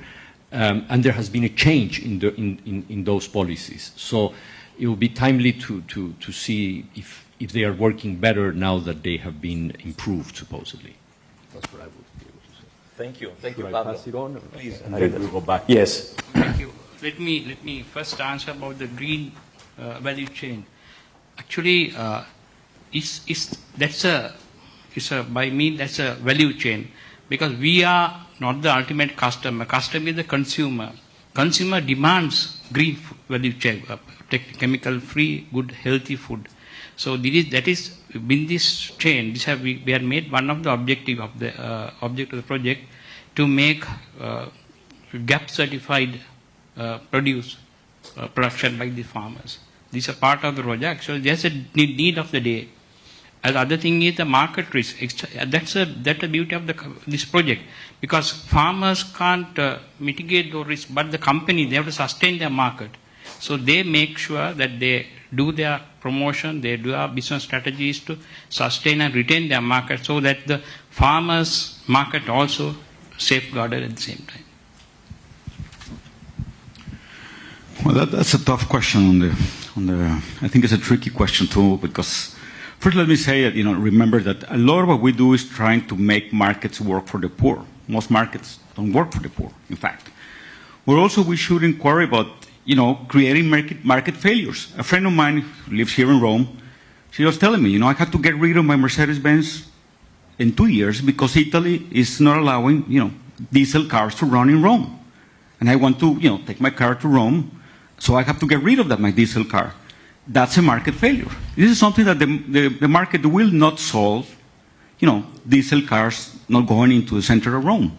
And there has been a change in those policies. So it will be timely to see if they are working better now that they have been improved, supposedly. That's what I would be able to say. Thank you. Thank you, Should I Pablo. pass it on? Please. And then we'll go back. Yes. Thank you. Let me first answer about the green value chain. Actually, that's a value chain, because we are not the ultimate customer. Customer is the consumer. Consumer demands green value chain, chemical-free, good, healthy food. So that is in this chain. We have made one of the objective of the project to make GAP certified production by the farmers. This is a part of the project. So there's a need of the day. And the other thing is the market risk. That's the beauty of this project, because farmers can't mitigate those risks, but the company, they have to sustain their market. So they make sure that they do their promotion, they do our business strategies to sustain and retain their market, so that the farmers' market also safeguarded at the same time. Well, that's a tough question. I think it's a tricky question too, because first let me say that, remember that a lot of what we do is trying to make markets work for the poor. Most markets don't work for the poor, in fact. We should inquire about, creating market failures. A friend of mine who lives here in Rome, she was telling me, I had to get rid of my Mercedes-Benz in 2 years because Italy is not allowing, diesel cars to run in Rome. And I want to, take my car to Rome, so I have to get rid of my diesel car. That's a market failure. This is something that the market will not solve, diesel cars not going into the center of Rome.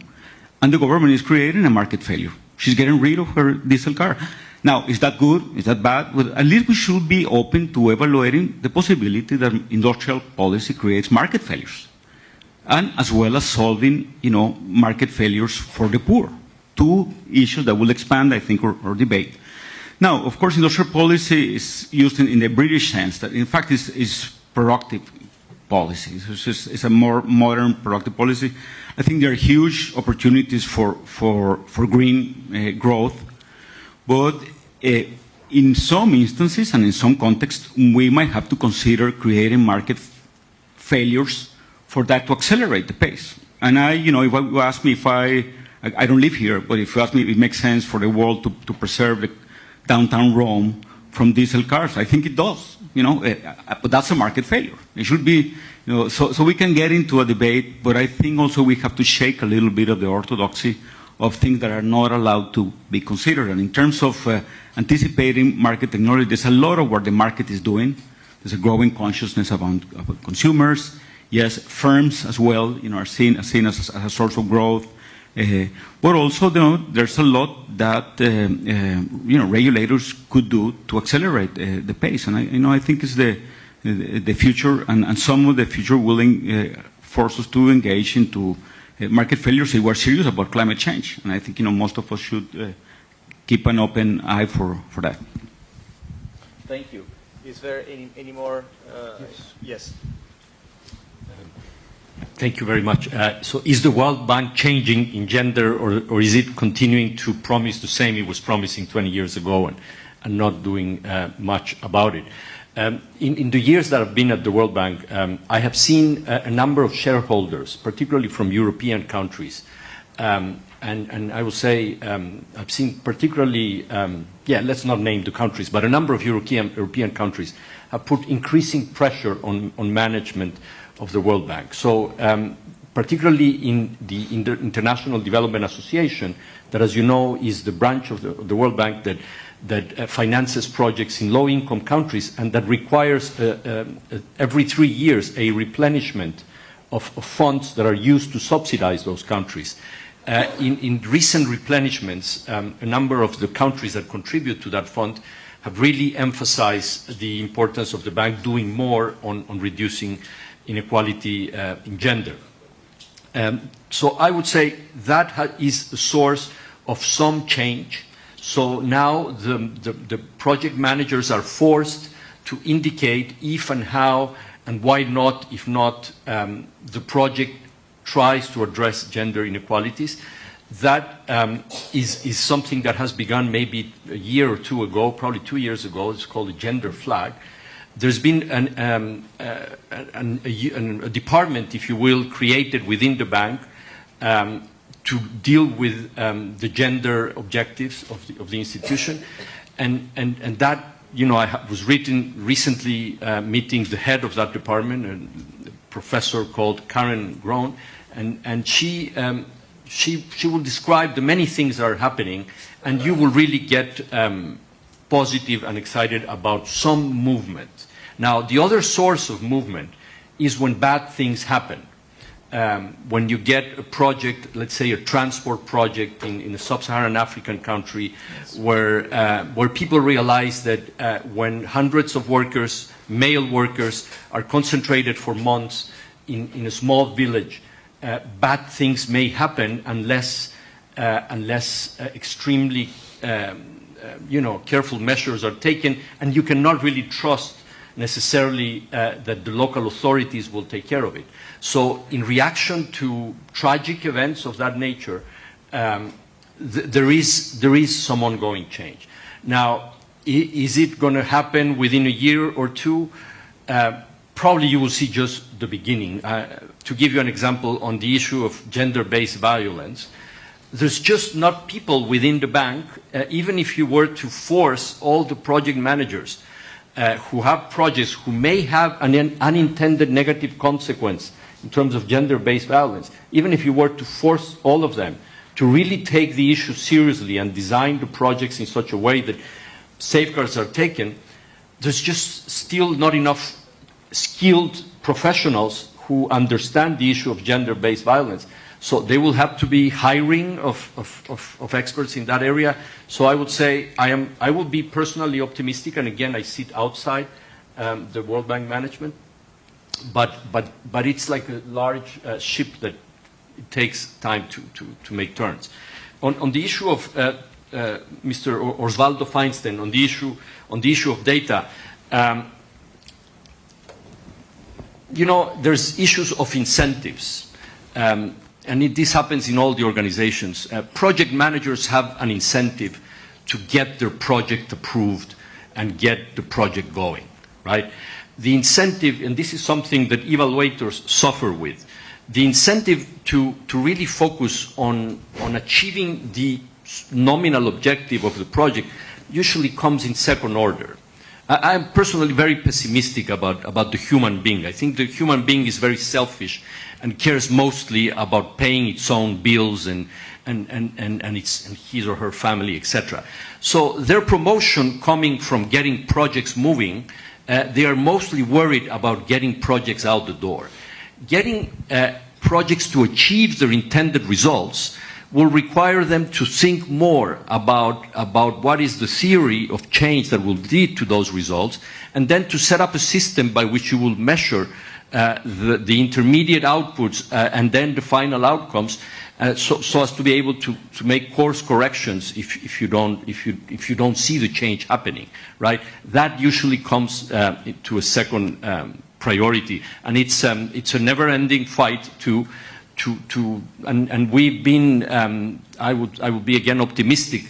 And the government is creating a market failure. She's getting rid of her diesel car. Now, is that good? Is that bad? Well, at least we should be open to evaluating the possibility that industrial policy creates market failures, and as well as solving, market failures for the poor. Two issues that will expand, I think, our debate. Now, of course, industrial policy is used in the British sense, that in fact is productive policy. It's a more modern productive policy. I think there are huge opportunities for green growth, but in some instances and in some contexts, we might have to consider creating market failures for that to accelerate the pace. And if you ask me if I don't live here, but if you ask me if it makes sense for the world to preserve the downtown Rome from diesel cars, I think it does. But that's a market failure. It should be, so we can get into a debate, but I think also we have to shake a little bit of the orthodoxy of things that are not allowed to be considered. And in terms of anticipating market technology, there's a lot of what the market is doing. There's a growing consciousness about consumers. Yes, firms as well, are seen as a source of growth. But also, there's a lot that regulators could do to accelerate the pace, and I think it's the future, and some of the future willing forces to engage into market failures if we're serious about climate change, and I think most of us should keep an open eye for that. Thank you. Is there any more? Yes. Thank you very much. So is the World Bank changing in gender, or is it continuing to promise the same it was promising 20 years ago and not doing much about it? In the years that I've been at the World Bank, I have seen a number of shareholders, particularly from European countries, and I will say I've seen particularly, let's not name the countries, but a number of European countries have put increasing pressure on management of the World Bank. So particularly in the International Development Association, that, as you know, is the branch of the World Bank that finances projects in low-income countries, and that requires every 3 years a replenishment of funds that are used to subsidize those countries. In recent replenishments, a number of the countries that contribute to that fund have really emphasized the importance of the bank doing more on reducing inequality in gender. So I would say that is the source of some change. So now the project managers are forced to indicate if and how and why not, if not, the project tries to address gender inequalities. that is something that has begun maybe a year or two ago, probably 2 years ago. It's called a gender flag. There's been a department, if you will, created within the bank to deal with the gender objectives of the institution. And that, you know, I was recently meeting the head of that department, a professor called Karen Groen, and she will describe the many things that are happening, and you will really get positive and excited about some movement. Now, the other source of movement is when bad things happen. When you get a project, let's say a transport project in a sub-Saharan African country, where people realize that when hundreds of workers, male workers, are concentrated for months in a small village, bad things may happen unless extremely careful measures are taken, and you cannot really trust necessarily that the local authorities will take care of it. So in reaction to tragic events of that nature, there is some ongoing change. Now, is it going to happen within a year or two? Probably you will see just the beginning. To give you an example on the issue of gender-based violence, there's just not people within the bank, even if you were to force all the project managers who have projects who may have an unintended negative consequence in terms of gender-based violence, even if you were to force all of them to really take the issue seriously and design the projects in such a way that safeguards are taken, there's just still not enough skilled professionals who understand the issue of gender-based violence. So they will have to be hiring of experts in that area. So I would say I will be personally optimistic, and again I sit outside the World Bank management, but it's like a large ship that it takes time to make turns. On the issue of Mr. Osvaldo Feinstein, on the issue of data, there's issues of incentives. And this happens in all the organizations. Project managers have an incentive to get their project approved and get the project going, right? The incentive, and this is something that evaluators suffer with, the incentive to really focus on achieving the nominal objective of the project usually comes in second order. I'm personally very pessimistic about the human being. I think the human being is very selfish and cares mostly about paying its own bills and his or her family, etc. So their promotion coming from getting projects moving, they are mostly worried about getting projects out the door. Getting projects to achieve their intended results will require them to think more about what is the theory of change that will lead to those results, and then to set up a system by which you will measure the intermediate outputs and then the final outcomes, so as to be able to make course corrections if you don't see the change happening, right? That usually comes to a second priority, and it's a never-ending fight and we've been, I would be again optimistic,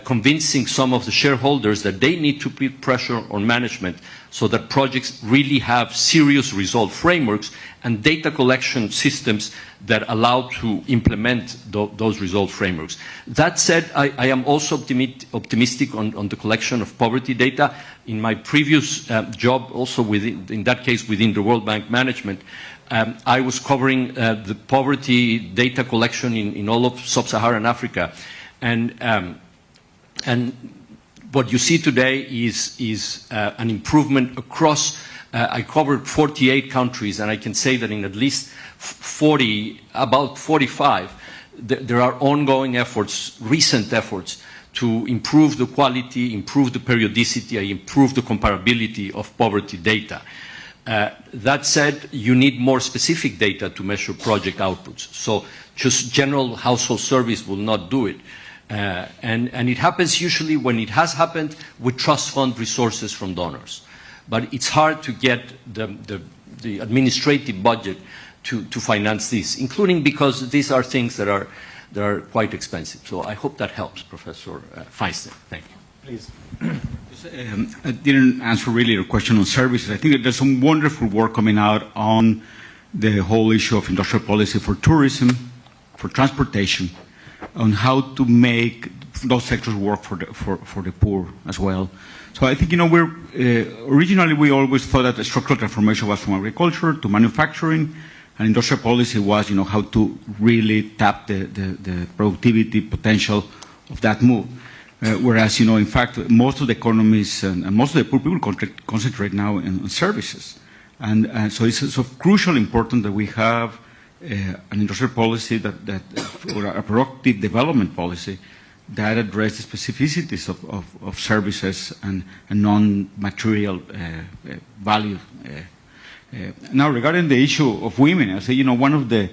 convincing some of the shareholders that they need to put pressure on management so that projects really have serious result frameworks and data collection systems that allow to implement those result frameworks. That said, I am also optimistic on the collection of poverty data. In my previous job, also in that case within the World Bank management, I was covering the poverty data collection in all of sub-Saharan Africa, and what you see today is an improvement across. I covered 48 countries, and I can say that in at least 40, about 45, there are ongoing efforts, recent efforts, to improve the quality, improve the periodicity, improve the comparability of poverty data. That said, you need more specific data to measure project outputs. So just general household surveys will not do it. And it happens usually when it has happened with trust fund resources from donors. But it's hard to get the administrative budget to finance this, including because these are things that that are quite expensive. So I hope that helps, Professor Fajnzylber. Thank you. Please. I didn't answer really your question on services. I think that there's some wonderful work coming out on the whole issue of industrial policy for tourism, for transportation, on how to make those sectors work for the poor as well. So I think, we're originally we always thought that the structural transformation was from agriculture to manufacturing, and industrial policy was, how to really tap the productivity potential of that move. Whereas, in fact, most of the economies and most of the poor people concentrate now on services. And so it's so crucially important that we have an industrial policy or a productive development policy that addresses the specificities of services and non-material value. Now, regarding the issue of women, I say, one of the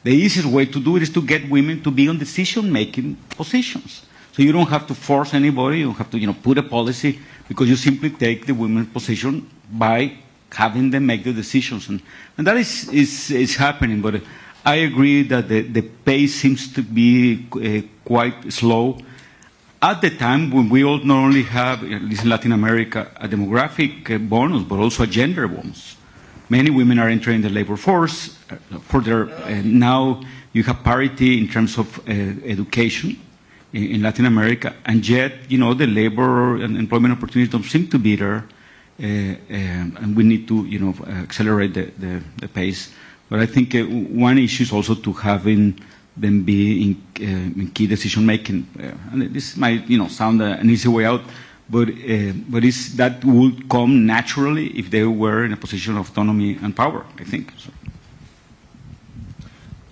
easiest way to do it is to get women to be on decision-making positions. So you don't have to force anybody, you don't have to, put a policy, because you simply take the women's position by having them make the decisions. And that is happening, but I agree that the pace seems to be quite slow. At the time when we all not only have, at least in Latin America, a demographic bonus, but also a gender bonus. Many women are entering the labor force. Now you have parity in terms of education in Latin America, and yet, the labor and employment opportunities don't seem to be there, and we need to, accelerate the pace. But I think one issue is also to having them be in key decision making. And this might, sound an easy way out, but that would come naturally if they were in a position of autonomy and power, I think. So.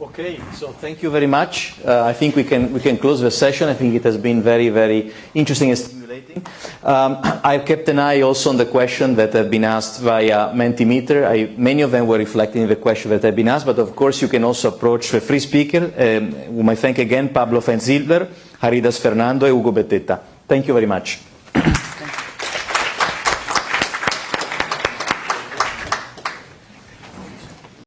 Okay, so thank you very much. I think we can close the session. I think it has been very, very interesting and stimulating. I've kept an eye also on the questions that have been asked via Mentimeter. Many of them were reflecting the questions that have been asked, but of course you can also approach the free speaker, whom I thank again, Pablo Fajnzylber, Haridas, Fernando, and Hugo Beteta. Thank you very much.